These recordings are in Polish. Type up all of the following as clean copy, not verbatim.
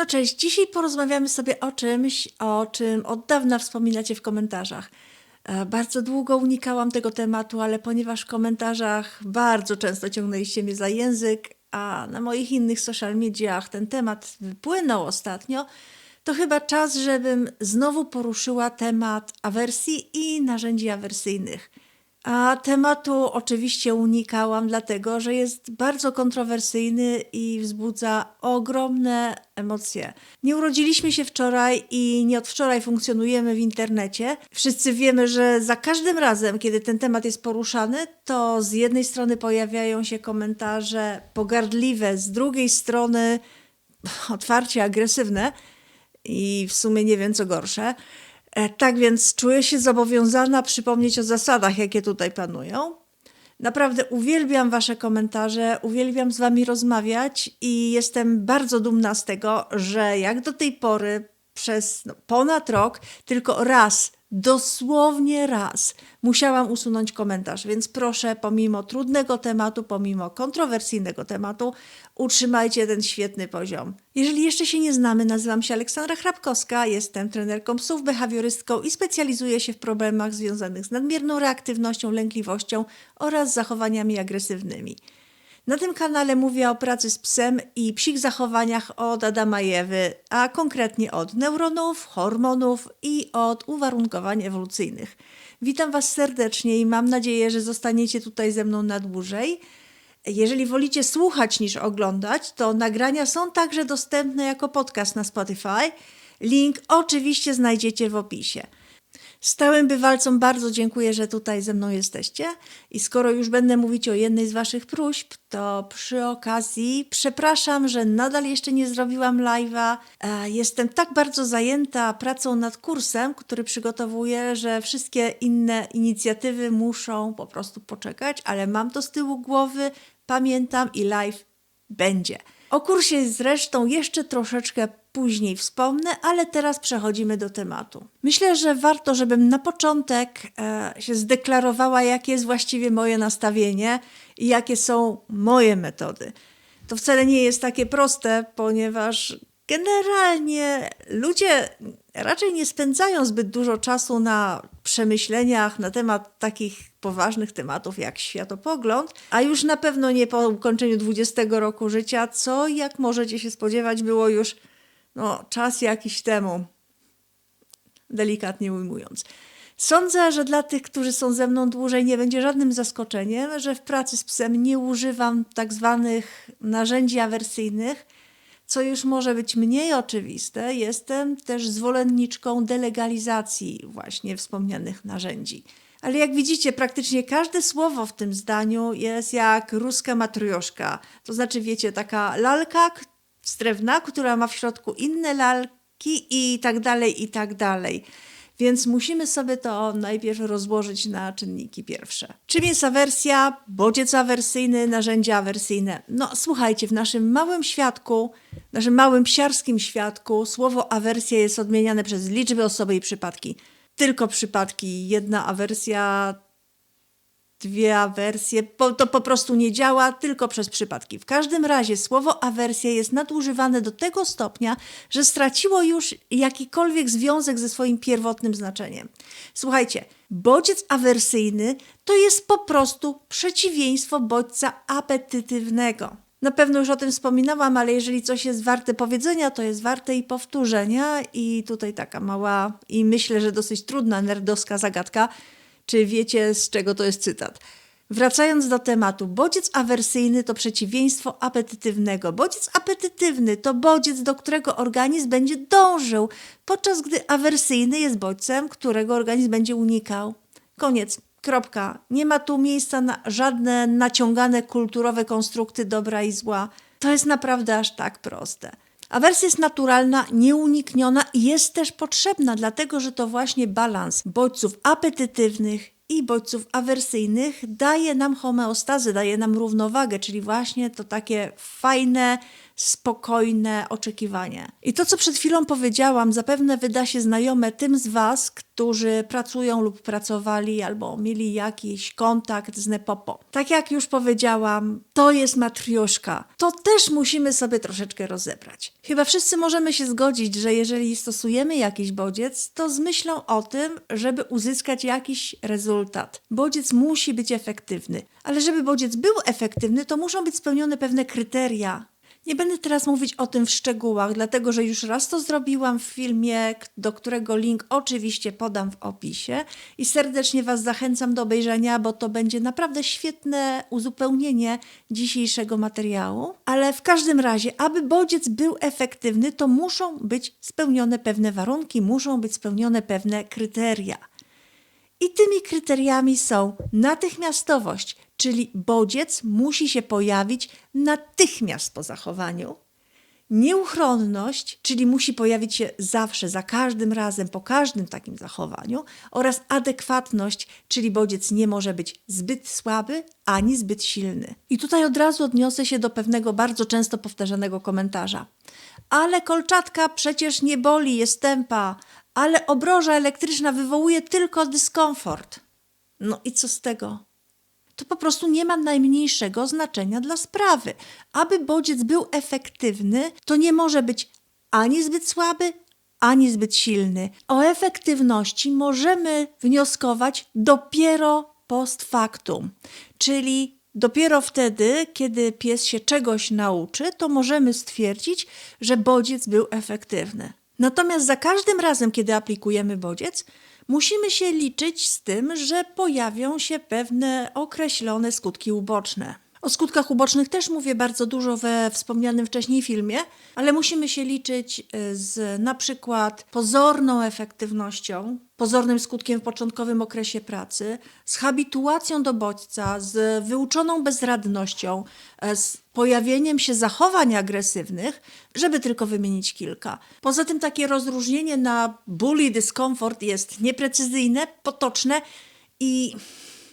No cześć, dzisiaj porozmawiamy sobie o czymś, o czym od dawna wspominacie w komentarzach. Bardzo długo unikałam tego tematu, ale ponieważ w komentarzach bardzo często ciągnęliście mnie za język, a na moich innych social mediach ten temat wypłynął ostatnio, to chyba czas, żebym znowu poruszyła temat awersji i narzędzi awersyjnych. A tematu oczywiście unikałam, dlatego że jest bardzo kontrowersyjny i wzbudza ogromne emocje. Nie urodziliśmy się wczoraj i nie od wczoraj funkcjonujemy w internecie. Wszyscy wiemy, że za każdym razem, kiedy ten temat jest poruszany, to z jednej strony pojawiają się komentarze pogardliwe, z drugiej strony otwarcie agresywne i w sumie nie wiem co gorsze. Tak więc czuję się zobowiązana przypomnieć o zasadach, jakie tutaj panują. Naprawdę uwielbiam Wasze komentarze, uwielbiam z Wami rozmawiać i jestem bardzo dumna z tego, że jak do tej pory przez ponad rok tylko raz, dosłownie raz musiałam usunąć komentarz, więc proszę, pomimo trudnego tematu, pomimo kontrowersyjnego tematu, utrzymajcie ten świetny poziom. Jeżeli jeszcze się nie znamy, nazywam się Aleksandra Hrabkowska, jestem trenerką psów, behawiorystką i specjalizuję się w problemach związanych z nadmierną reaktywnością, lękliwością oraz zachowaniami agresywnymi. Na tym kanale mówię o pracy z psem i psich zachowaniach od Adama i Ewy, a konkretnie od neuronów, hormonów i od uwarunkowań ewolucyjnych. Witam Was serdecznie i mam nadzieję, że zostaniecie tutaj ze mną na dłużej. Jeżeli wolicie słuchać niż oglądać, to nagrania są także dostępne jako podcast na Spotify. Link oczywiście znajdziecie w opisie. Stałym bywalcom bardzo dziękuję, że tutaj ze mną jesteście i skoro już będę mówić o jednej z Waszych próśb, to przy okazji przepraszam, że nadal jeszcze nie zrobiłam live'a. Jestem tak bardzo zajęta pracą nad kursem, który przygotowuję, że wszystkie inne inicjatywy muszą po prostu poczekać, ale mam to z tyłu głowy, pamiętam i live będzie. O kursie zresztą jeszcze troszeczkę później wspomnę, ale teraz przechodzimy do tematu. Myślę, że warto, żebym na początek się zdeklarowała, jakie jest właściwie moje nastawienie i jakie są moje metody. To wcale nie jest takie proste, ponieważ generalnie ludzie raczej nie spędzają zbyt dużo czasu na przemyśleniach na temat takich poważnych tematów jak światopogląd, a już na pewno nie po ukończeniu 20 roku życia, co jak możecie się spodziewać było już czas jakiś temu, delikatnie ujmując. Sądzę, że dla tych, którzy są ze mną dłużej, nie będzie żadnym zaskoczeniem, że w pracy z psem nie używam tak zwanych narzędzi awersyjnych, co już może być mniej oczywiste. Jestem też zwolenniczką delegalizacji właśnie wspomnianych narzędzi. Ale jak widzicie, praktycznie każde słowo w tym zdaniu jest jak ruska matrioszka. To znaczy, wiecie, taka lalka z drewna, która ma w środku inne lalki i tak dalej, i tak dalej. Więc musimy sobie to najpierw rozłożyć na czynniki pierwsze. Czym jest awersja, bodziec awersyjny, narzędzia awersyjne? Słuchajcie, w naszym małym świadku, naszym małym psiarskim świadku słowo awersja jest odmieniane przez liczby, osoby i przypadki. Tylko przypadki, jedna awersja, dwie awersje, to po prostu nie działa, tylko przez przypadki. W każdym razie słowo awersja jest nadużywane do tego stopnia, że straciło już jakikolwiek związek ze swoim pierwotnym znaczeniem. Słuchajcie, bodziec awersyjny to jest po prostu przeciwieństwo bodźca apetytywnego. Na pewno już o tym wspominałam, ale jeżeli coś jest warte powiedzenia, to jest warte i powtórzenia. I tutaj taka mała i myślę, że dosyć trudna nerdowska zagadka. Czy wiecie, z czego to jest cytat? Wracając do tematu, bodziec awersyjny to przeciwieństwo apetytywnego. Bodziec apetytywny to bodziec, do którego organizm będzie dążył, podczas gdy awersyjny jest bodźcem, którego organizm będzie unikał. Koniec. Kropka. Nie ma tu miejsca na żadne naciągane kulturowe konstrukty dobra i zła. To jest naprawdę aż tak proste. Awersja jest naturalna, nieunikniona i jest też potrzebna, dlatego że to właśnie balans bodźców apetytywnych i bodźców awersyjnych daje nam homeostazę, daje nam równowagę, czyli właśnie to takie fajne, spokojne oczekiwanie. I to, co przed chwilą powiedziałam, zapewne wyda się znajome tym z Was, którzy pracują lub pracowali albo mieli jakiś kontakt z Nepopo. Tak jak już powiedziałam, to jest matrioszka. To też musimy sobie troszeczkę rozebrać. Chyba wszyscy możemy się zgodzić, że jeżeli stosujemy jakiś bodziec, to z myślą o tym, żeby uzyskać jakiś rezultat. Bodziec musi być efektywny. Ale żeby bodziec był efektywny, to muszą być spełnione pewne kryteria. Nie będę teraz mówić o tym w szczegółach, dlatego że już raz to zrobiłam w filmie, do którego link oczywiście podam w opisie i serdecznie Was zachęcam do obejrzenia, bo to będzie naprawdę świetne uzupełnienie dzisiejszego materiału. Ale w każdym razie, aby bodziec był efektywny, to muszą być spełnione pewne warunki, muszą być spełnione pewne kryteria. I tymi kryteriami są natychmiastowość, czyli bodziec musi się pojawić natychmiast po zachowaniu. Nieuchronność, czyli musi pojawić się zawsze, za każdym razem, po każdym takim zachowaniu. Oraz adekwatność, czyli bodziec nie może być zbyt słaby ani zbyt silny. I tutaj od razu odniosę się do pewnego bardzo często powtarzanego komentarza. Ale kolczatka przecież nie boli, jest tępa. Ale obroża elektryczna wywołuje tylko dyskomfort. No i co z tego? To po prostu nie ma najmniejszego znaczenia dla sprawy. Aby bodziec był efektywny, to nie może być ani zbyt słaby, ani zbyt silny. O efektywności możemy wnioskować dopiero post factum, czyli dopiero wtedy, kiedy pies się czegoś nauczy, to możemy stwierdzić, że bodziec był efektywny. Natomiast za każdym razem, kiedy aplikujemy bodziec, musimy się liczyć z tym, że pojawią się pewne określone skutki uboczne. O skutkach ubocznych też mówię bardzo dużo we wspomnianym wcześniej filmie, ale musimy się liczyć z na przykład pozorną efektywnością, pozornym skutkiem w początkowym okresie pracy, z habituacją do bodźca, z wyuczoną bezradnością, z pojawieniem się zachowań agresywnych, żeby tylko wymienić kilka. Poza tym takie rozróżnienie na ból i dyskomfort jest nieprecyzyjne, potoczne i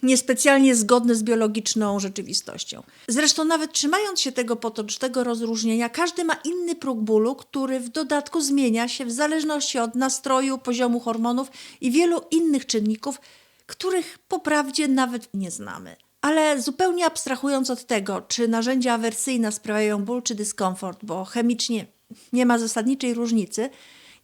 niespecjalnie zgodne z biologiczną rzeczywistością. Zresztą nawet trzymając się tego potocznego rozróżnienia, każdy ma inny próg bólu, który w dodatku zmienia się w zależności od nastroju, poziomu hormonów i wielu innych czynników, których po prawdzie nawet nie znamy. Ale zupełnie abstrahując od tego, czy narzędzia awersyjne sprawiają ból czy dyskomfort, bo chemicznie nie ma zasadniczej różnicy,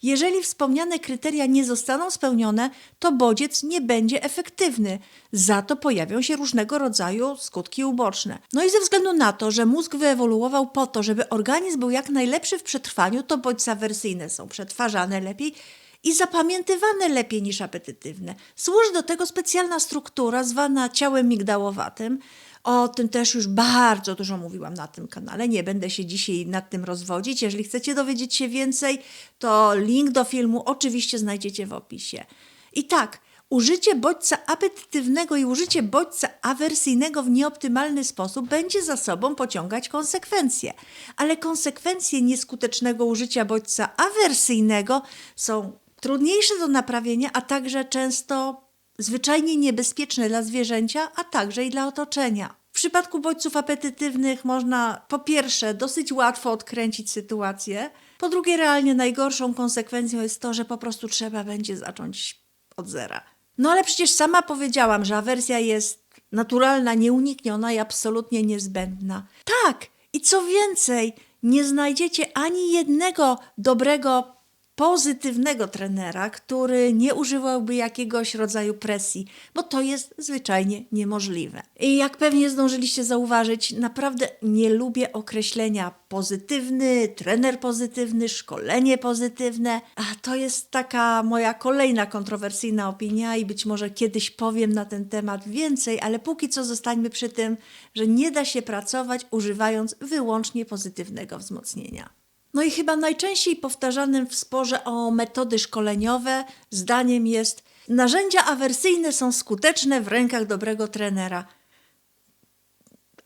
jeżeli wspomniane kryteria nie zostaną spełnione, to bodziec nie będzie efektywny. Za to pojawią się różnego rodzaju skutki uboczne. No i ze względu na to, że mózg wyewoluował po to, żeby organizm był jak najlepszy w przetrwaniu, to bodźce awersyjne są przetwarzane lepiej i zapamiętywane lepiej niż apetytywne. Służy do tego specjalna struktura zwana ciałem migdałowatym. O tym też już bardzo dużo mówiłam na tym kanale. Nie będę się dzisiaj nad tym rozwodzić. Jeżeli chcecie dowiedzieć się więcej, to link do filmu oczywiście znajdziecie w opisie. I tak, użycie bodźca apetytywnego i użycie bodźca awersyjnego w nieoptymalny sposób będzie za sobą pociągać konsekwencje. Ale konsekwencje nieskutecznego użycia bodźca awersyjnego są trudniejsze do naprawienia, a także często zwyczajnie niebezpieczne dla zwierzęcia, a także i dla otoczenia. W przypadku bodźców apetytywnych można po pierwsze dosyć łatwo odkręcić sytuację, po drugie realnie najgorszą konsekwencją jest to, że po prostu trzeba będzie zacząć od zera. No ale przecież sama powiedziałam, że awersja jest naturalna, nieunikniona i absolutnie niezbędna. Tak, i co więcej, nie znajdziecie ani jednego dobrego, pozytywnego trenera, który nie używałby jakiegoś rodzaju presji, bo to jest zwyczajnie niemożliwe. I jak pewnie zdążyliście zauważyć, naprawdę nie lubię określenia pozytywny, trener pozytywny, szkolenie pozytywne, a to jest taka moja kolejna kontrowersyjna opinia i być może kiedyś powiem na ten temat więcej, ale póki co zostańmy przy tym, że nie da się pracować używając wyłącznie pozytywnego wzmocnienia. No i chyba najczęściej powtarzanym w sporze o metody szkoleniowe zdaniem jest: narzędzia awersyjne są skuteczne w rękach dobrego trenera.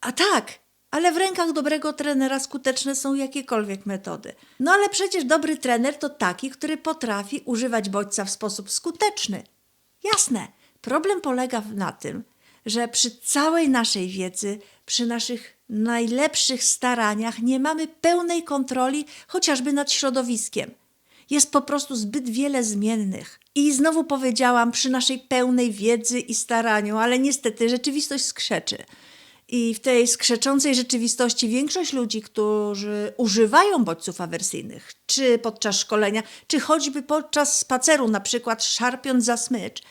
A tak, ale w rękach dobrego trenera skuteczne są jakiekolwiek metody. No ale przecież dobry trener to taki, który potrafi używać bodźca w sposób skuteczny. Jasne, problem polega na tym, że przy całej naszej wiedzy, przy naszych najlepszych staraniach nie mamy pełnej kontroli chociażby nad środowiskiem. Jest po prostu zbyt wiele zmiennych. I znowu powiedziałam, przy naszej pełnej wiedzy i staraniu, ale niestety rzeczywistość skrzeczy. I w tej skrzeczącej rzeczywistości większość ludzi, którzy używają bodźców awersyjnych, czy podczas szkolenia, czy choćby podczas spaceru, na przykład szarpiąc za smycz,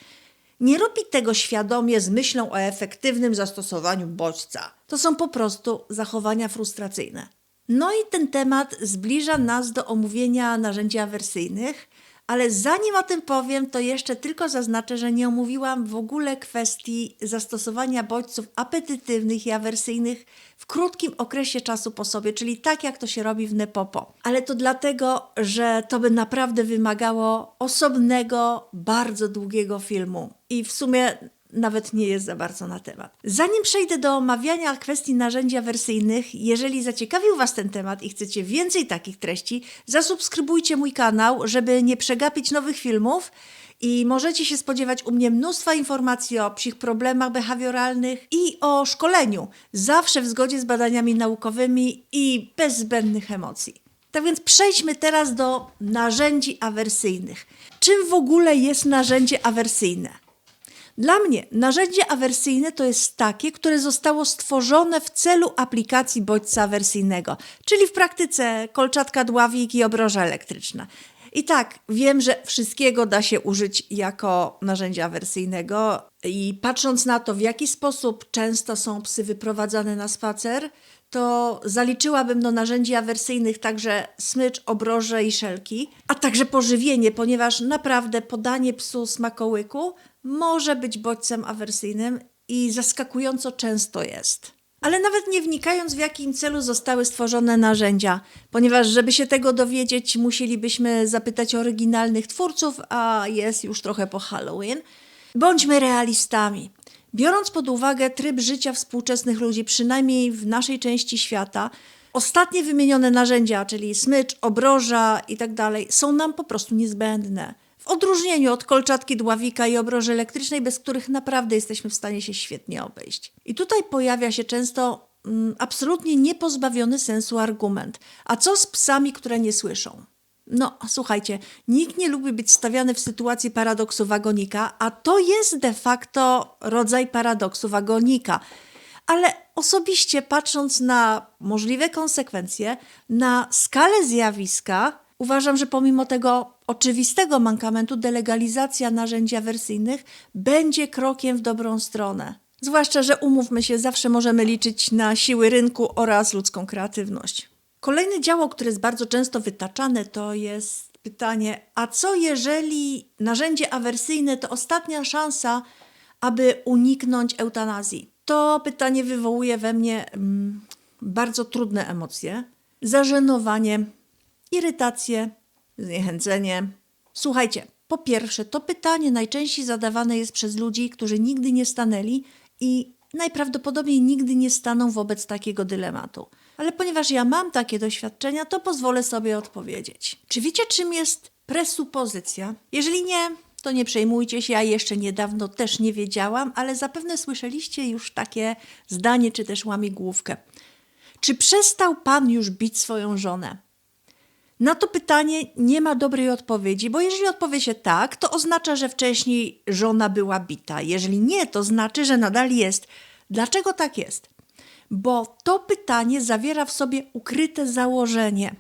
nie robi tego świadomie z myślą o efektywnym zastosowaniu bodźca. To są po prostu zachowania frustracyjne. No i ten temat zbliża nas do omówienia narzędzi awersyjnych, ale zanim o tym powiem, to jeszcze tylko zaznaczę, że nie omówiłam w ogóle kwestii zastosowania bodźców apetytywnych i awersyjnych w krótkim okresie czasu po sobie, czyli tak jak to się robi w Nepopo. Ale to dlatego, że to by naprawdę wymagało osobnego, bardzo długiego filmu i w sumie nawet nie jest za bardzo na temat. Zanim przejdę do omawiania kwestii narzędzi awersyjnych, jeżeli zaciekawił Was ten temat i chcecie więcej takich treści, zasubskrybujcie mój kanał, żeby nie przegapić nowych filmów i możecie się spodziewać u mnie mnóstwa informacji o psich problemach behawioralnych i o szkoleniu, zawsze w zgodzie z badaniami naukowymi i bez zbędnych emocji. Tak więc przejdźmy teraz do narzędzi awersyjnych. Czym w ogóle jest narzędzie awersyjne? Dla mnie narzędzie awersyjne to jest takie, które zostało stworzone w celu aplikacji bodźca awersyjnego, czyli w praktyce kolczatka, dławik i obroża elektryczna. I tak, wiem, że wszystkiego da się użyć jako narzędzia awersyjnego i patrząc na to, w jaki sposób często są psy wyprowadzane na spacer, to zaliczyłabym do narzędzi awersyjnych także smycz, obroże i szelki, a także pożywienie, ponieważ naprawdę podanie psu smakołyku może być bodźcem awersyjnym i zaskakująco często jest. Ale nawet nie wnikając, w jakim celu zostały stworzone narzędzia, ponieważ żeby się tego dowiedzieć, musielibyśmy zapytać oryginalnych twórców, a jest już trochę po Halloween. Bądźmy realistami. Biorąc pod uwagę tryb życia współczesnych ludzi, przynajmniej w naszej części świata, ostatnie wymienione narzędzia, czyli smycz, obroża itd., są nam po prostu niezbędne. W odróżnieniu od kolczatki, dławika i obroży elektrycznej, bez których naprawdę jesteśmy w stanie się świetnie obejść. I tutaj pojawia się często absolutnie niepozbawiony sensu argument. A co z psami, które nie słyszą? No, słuchajcie, nikt nie lubi być stawiany w sytuacji paradoksu wagonika, a to jest de facto rodzaj paradoksu wagonika. Ale osobiście patrząc na możliwe konsekwencje, na skalę zjawiska, uważam, że pomimo tego oczywistego mankamentu delegalizacja narzędzi awersyjnych będzie krokiem w dobrą stronę. Zwłaszcza, że umówmy się, zawsze możemy liczyć na siły rynku oraz ludzką kreatywność. Kolejne działo, które jest bardzo często wytaczane, to jest pytanie, a co jeżeli narzędzie awersyjne to ostatnia szansa, aby uniknąć eutanazji? To pytanie wywołuje we mnie bardzo trudne emocje, zażenowanie, irytację, zniechęcenie. Słuchajcie, po pierwsze, to pytanie najczęściej zadawane jest przez ludzi, którzy nigdy nie stanęli i najprawdopodobniej nigdy nie staną wobec takiego dylematu. Ale ponieważ ja mam takie doświadczenia, to pozwolę sobie odpowiedzieć. Czy wiecie, czym jest presupozycja? Jeżeli nie, to nie przejmujcie się, ja jeszcze niedawno też nie wiedziałam, ale zapewne słyszeliście już takie zdanie, czy też łamigłówkę. Czy przestał pan już bić swoją żonę? Na to pytanie nie ma dobrej odpowiedzi, bo jeżeli odpowie się tak, to oznacza, że wcześniej żona była bita. Jeżeli nie, to znaczy, że nadal jest. Dlaczego tak jest? Bo to pytanie zawiera w sobie ukryte założenie,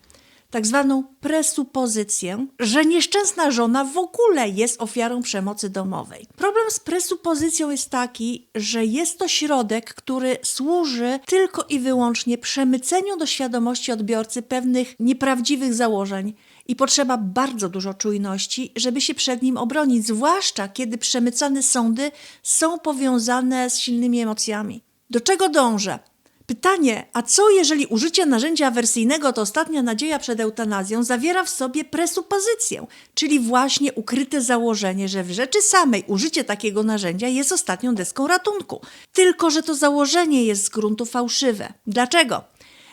tak zwaną presupozycję, że nieszczęsna żona w ogóle jest ofiarą przemocy domowej. Problem z presupozycją jest taki, że jest to środek, który służy tylko i wyłącznie przemyceniu do świadomości odbiorcy pewnych nieprawdziwych założeń i potrzeba bardzo dużo czujności, żeby się przed nim obronić, zwłaszcza kiedy przemycane sądy są powiązane z silnymi emocjami. Do czego dążę? Pytanie, a co jeżeli użycie narzędzia awersyjnego to ostatnia nadzieja przed eutanazją, zawiera w sobie presupozycję, czyli właśnie ukryte założenie, że w rzeczy samej użycie takiego narzędzia jest ostatnią deską ratunku. Tylko że to założenie jest z gruntu fałszywe. Dlaczego?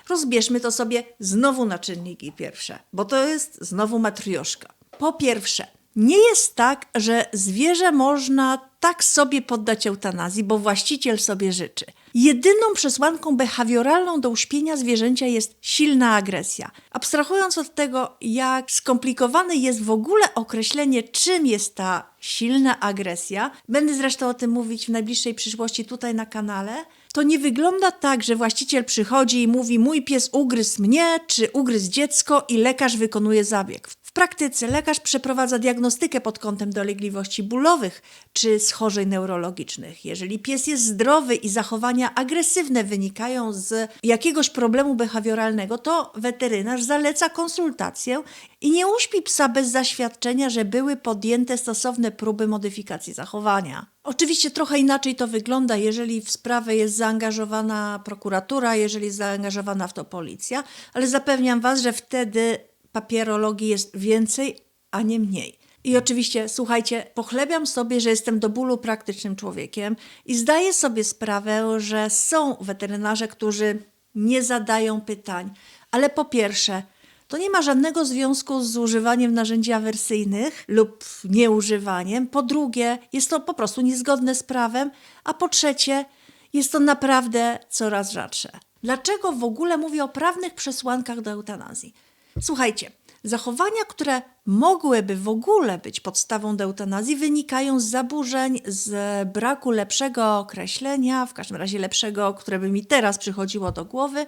Rozbierzmy to sobie znowu na czynniki pierwsze, bo to jest znowu matrioszka. Po pierwsze, nie jest tak, że zwierzę można tak sobie poddać eutanazji, bo właściciel sobie życzy. Jedyną przesłanką behawioralną do uśpienia zwierzęcia jest silna agresja. Abstrahując od tego, jak skomplikowane jest w ogóle określenie, czym jest ta silna agresja, będę zresztą o tym mówić w najbliższej przyszłości tutaj na kanale, to nie wygląda tak, że właściciel przychodzi i mówi: mój pies ugryzł mnie, czy ugryzł dziecko i lekarz wykonuje zabieg. W praktyce lekarz przeprowadza diagnostykę pod kątem dolegliwości bólowych czy schorzeń neurologicznych. Jeżeli pies jest zdrowy i zachowania agresywne wynikają z jakiegoś problemu behawioralnego, to weterynarz zaleca konsultację i nie uśpi psa bez zaświadczenia, że były podjęte stosowne próby modyfikacji zachowania. Oczywiście trochę inaczej to wygląda, jeżeli w sprawę jest zaangażowana prokuratura, jeżeli jest zaangażowana w to policja, ale zapewniam Was, że wtedy papierologii jest więcej, a nie mniej. I oczywiście, słuchajcie, pochlebiam sobie, że jestem do bólu praktycznym człowiekiem i zdaję sobie sprawę, że są weterynarze, którzy nie zadają pytań, ale po pierwsze, to nie ma żadnego związku z używaniem narzędzi awersyjnych lub nieużywaniem. Po drugie, jest to po prostu niezgodne z prawem, a po trzecie, jest to naprawdę coraz rzadsze. Dlaczego w ogóle mówię o prawnych przesłankach do eutanazji? Słuchajcie, zachowania, które mogłyby w ogóle być podstawą do eutanazji, wynikają z zaburzeń, z braku lepszego określenia, w każdym razie lepszego, które by mi teraz przychodziło do głowy,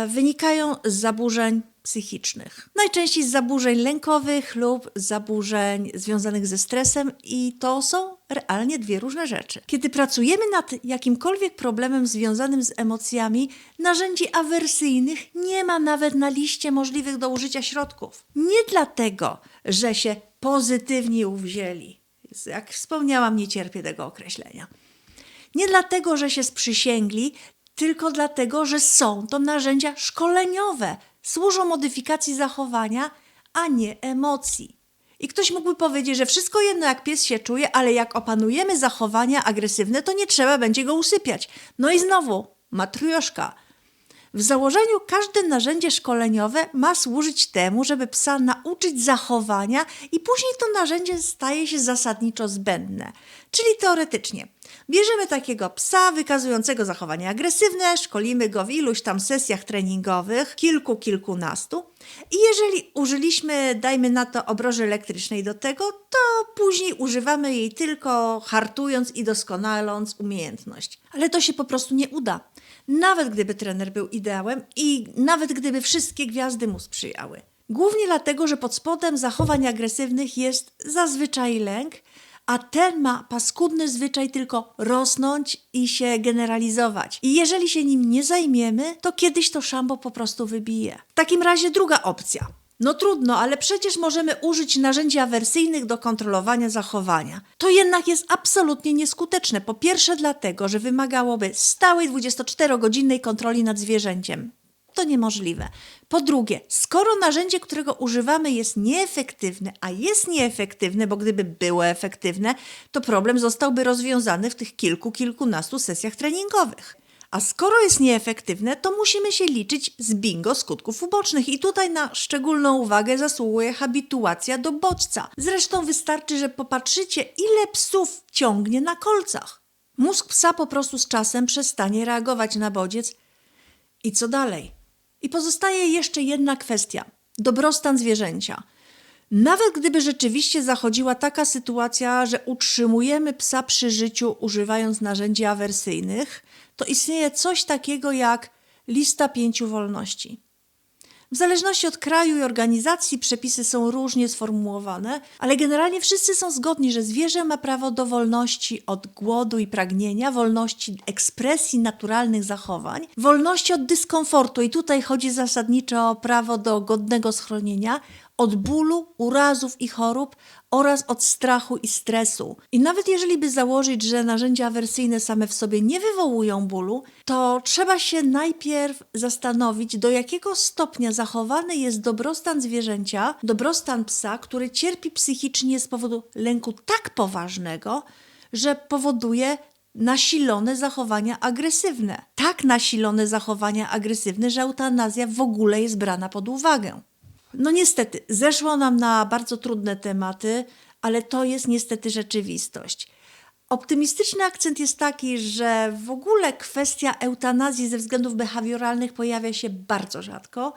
wynikają z zaburzeń psychicznych. Najczęściej z zaburzeń lękowych lub zaburzeń związanych ze stresem i to są realnie dwie różne rzeczy. Kiedy pracujemy nad jakimkolwiek problemem związanym z emocjami, narzędzi awersyjnych nie ma nawet na liście możliwych do użycia środków. Nie dlatego, że się pozytywnie uwzięli. Jak wspomniałam, nie cierpię tego określenia. Nie dlatego, że się sprzysięgli, tylko dlatego, że są to narzędzia szkoleniowe. Służą modyfikacji zachowania, a nie emocji. I ktoś mógłby powiedzieć, że wszystko jedno jak pies się czuje, ale jak opanujemy zachowania agresywne, to nie trzeba będzie go usypiać. No i znowu, matrioszka. W założeniu każde narzędzie szkoleniowe ma służyć temu, żeby psa nauczyć zachowania i później to narzędzie staje się zasadniczo zbędne. Czyli teoretycznie bierzemy takiego psa wykazującego zachowania agresywne, szkolimy go w iluś tam sesjach treningowych, kilkunastu i jeżeli użyliśmy, dajmy na to, obroży elektrycznej do tego, to później używamy jej tylko hartując i doskonaląc umiejętność. Ale to się po prostu nie uda. Nawet gdyby trener był ideałem i nawet gdyby wszystkie gwiazdy mu sprzyjały. Głównie dlatego, że pod spodem zachowań agresywnych jest zazwyczaj lęk, a ten ma paskudny zwyczaj tylko rosnąć i się generalizować. I jeżeli się nim nie zajmiemy, to kiedyś to szambo po prostu wybije. W takim razie druga opcja. No trudno, ale przecież możemy użyć narzędzi awersyjnych do kontrolowania zachowania. To jednak jest absolutnie nieskuteczne. Po pierwsze dlatego, że wymagałoby stałej 24-godzinnej kontroli nad zwierzęciem. To niemożliwe. Po drugie, skoro narzędzie, którego używamy jest nieefektywne, a jest nieefektywne, bo gdyby było efektywne, to problem zostałby rozwiązany w tych kilkunastu sesjach treningowych. A skoro jest nieefektywne, to musimy się liczyć z bingo skutków ubocznych i tutaj na szczególną uwagę zasługuje habituacja do bodźca. Zresztą wystarczy, że popatrzycie, ile psów ciągnie na kolcach. Mózg psa po prostu z czasem przestanie reagować na bodziec. I co dalej? I pozostaje jeszcze jedna kwestia. Dobrostan zwierzęcia. Nawet gdyby rzeczywiście zachodziła taka sytuacja, że utrzymujemy psa przy życiu używając narzędzi awersyjnych, to istnieje coś takiego jak lista 5 wolności. W zależności od kraju i organizacji przepisy są różnie sformułowane, ale generalnie wszyscy są zgodni, że zwierzę ma prawo do wolności od głodu i pragnienia, wolności ekspresji naturalnych zachowań, wolności od dyskomfortu i tutaj chodzi zasadniczo o prawo do godnego schronienia, od bólu, urazów i chorób oraz od strachu i stresu. I nawet jeżeli by założyć, że narzędzia awersyjne same w sobie nie wywołują bólu, to trzeba się najpierw zastanowić, do jakiego stopnia zachowany jest dobrostan zwierzęcia, dobrostan psa, który cierpi psychicznie z powodu lęku tak poważnego, że powoduje nasilone zachowania agresywne. Tak nasilone zachowania agresywne, że eutanazja w ogóle jest brana pod uwagę. No niestety, zeszło nam na bardzo trudne tematy, ale to jest niestety rzeczywistość. Optymistyczny akcent jest taki, że w ogóle kwestia eutanazji ze względów behawioralnych pojawia się bardzo rzadko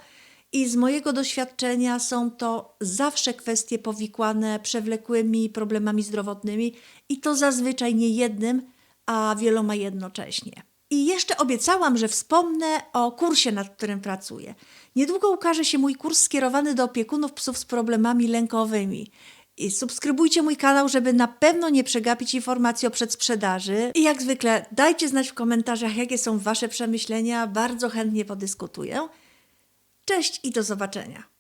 i z mojego doświadczenia są to zawsze kwestie powikłane przewlekłymi problemami zdrowotnymi i to zazwyczaj nie jednym, a wieloma jednocześnie. I jeszcze obiecałam, że wspomnę o kursie, nad którym pracuję. Niedługo ukaże się mój kurs skierowany do opiekunów psów z problemami lękowymi. I subskrybujcie mój kanał, żeby na pewno nie przegapić informacji o przedsprzedaży. I jak zwykle dajcie znać w komentarzach, jakie są Wasze przemyślenia. Bardzo chętnie podyskutuję. Cześć i do zobaczenia.